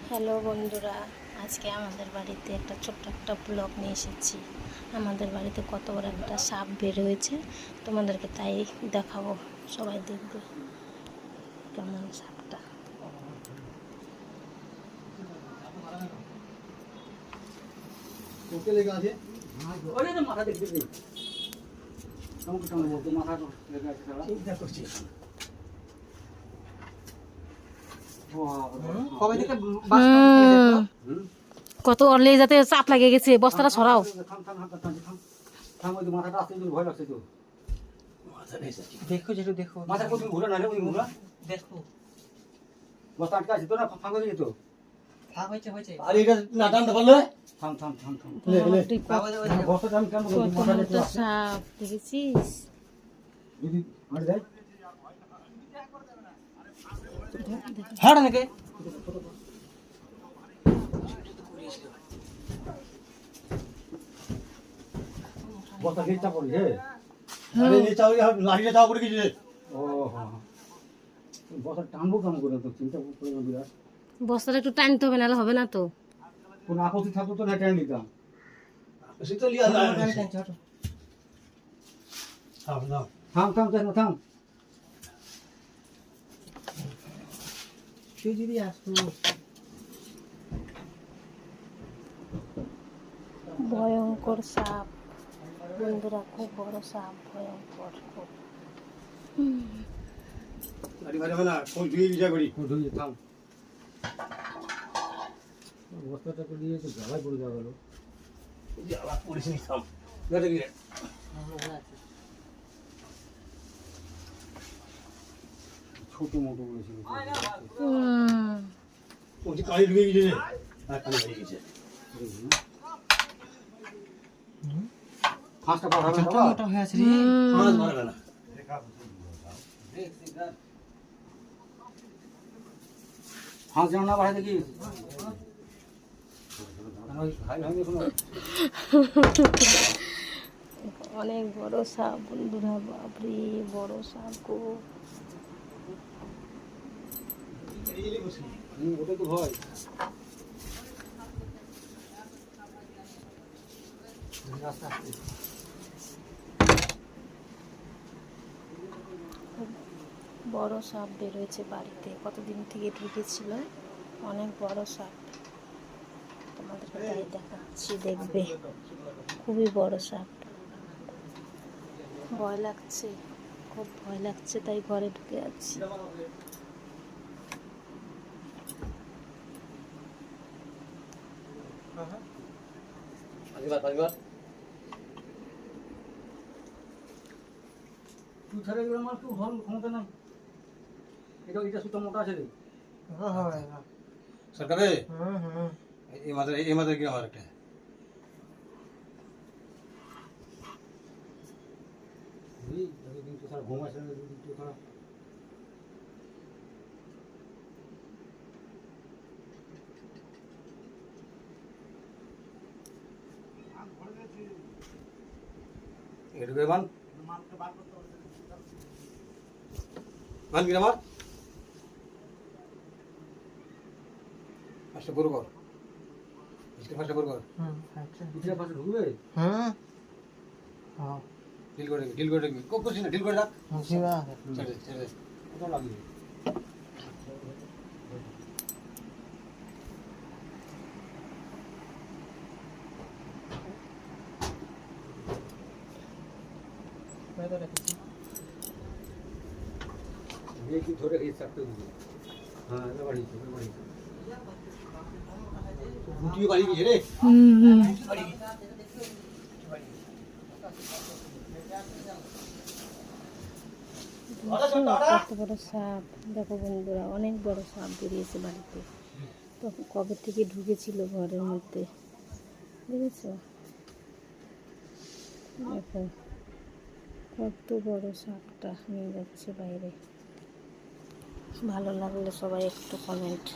Hello বন্ধুরা, আজকে আমাদের বাড়িতে একটা ছোট্ট একটা ব্লগ নিয়ে এসেছি। আমাদের বাড়িতে কত বড় একটা সাপ বের হয়েছে, তোমাদেরকে তাই দেখাবো। সবাই দেখবে কেমন সাপটা। কত অরলে যাতে চাপ লাগে গেছে, বস্তাটা সরাও। দেখো যেটা দেখো মাথা কত ঘুরে না রে ওই ঘুরা দেখো বস্তা আটকে আছে তো না ফাঁকা হয়ে যেত ভাগ হয়েছে হয়েছে আরে এটা না টানতে পারলে থাম থাম থাম থাম বস্তাটা আমি কেন বলবো কত মাথাটা মোটা সাপ দেখেছিস? যদি মারি দেয় হাড় নাকি বস্তা খেয়ে পড়ি হে আরে নিয়ে চাও লাঠিটা চাও করে কিছু ও হ্যাঁ বস্তা টানবো কেমন করে তো চিন্তা করে না বিরাট বস্তাটা একটু টানতে হবে, নাহলে হবে না তো। কোন আপত্তি থাকতো তো না টেনে নিতাম সে তো লিয়া থাম থাম থাম থাম থাম তুই যদি আসতো ভয়ঙ্কর সাপ বন্ধুরা, খুব বড় সাপ, ভয়ঙ্কর খুব। আরে মারে না কোন ধুয়ে যা করি কোন ধুয়ে থাম বস্তাটা তো দিয়ে তো জ্বালা পড়ে যাওয়া গেল জ্বালা পড়েছি থাম দাঁড়া গিয়ে ছোট মোটো বলেছিল ওই কালি ঢুকে গেছে আর কালি হয়ে গেছে ফাঁসটা পাঠাবে না মোটা হয়ে আছে রে ফাঁস মারবে না ফাঁস যেন না বাড়ে দেখি অনেক বড় সাপ বন্ধুরা, বাপরে বড় সাপ গো। ওটা তো ভয় বড় সাপ বেরোয়েছে বাড়িতে, কতদিন থেকে ঢুকেছিল। অনেক বড় সাপ, তোমাদেরকে তাই দেখাচ্ছি, দেখবে। খুবই বড় সাপ, ভয় লাগছে, খুব ভয় লাগছে, তাই ঘরে ঢুকে আছি। তুই ছেড়ে গেলে আমার কেউ ধর ক্ষমতা নাই এটা এটা সুতো মোটা আছে রে সরকারে এই মাত্র কি আমার একটা ঘুম আসে না খারাপ এটুকু মান মান কিনা মার ফার্স্টে বড় কর ফার্স্টে বড় কর পিছনে ফার্স্টে ঢুকবে ডিল করে রাখবি খুব খুশি না ডিল করে রাখ ছেড়ে ছেড়ে কত লাগবে কি ধরে এই চারটে দিবি হ্যাঁ এটা বাড়ি গুটিয়ে বাড়ি গিয়ে রে কত বড় সাপ দেখো বন্ধুরা, অনেক বড় সাপ বেরিয়েছে বাড়িতে। তো কবে থেকে ঢুকেছিল ঘরের মধ্যে, দেখেছো? দেখো কত বড় সাপটা নিয়ে যাচ্ছে বাইরে। ভালো লাগলে সবাই একটু কমেন্ট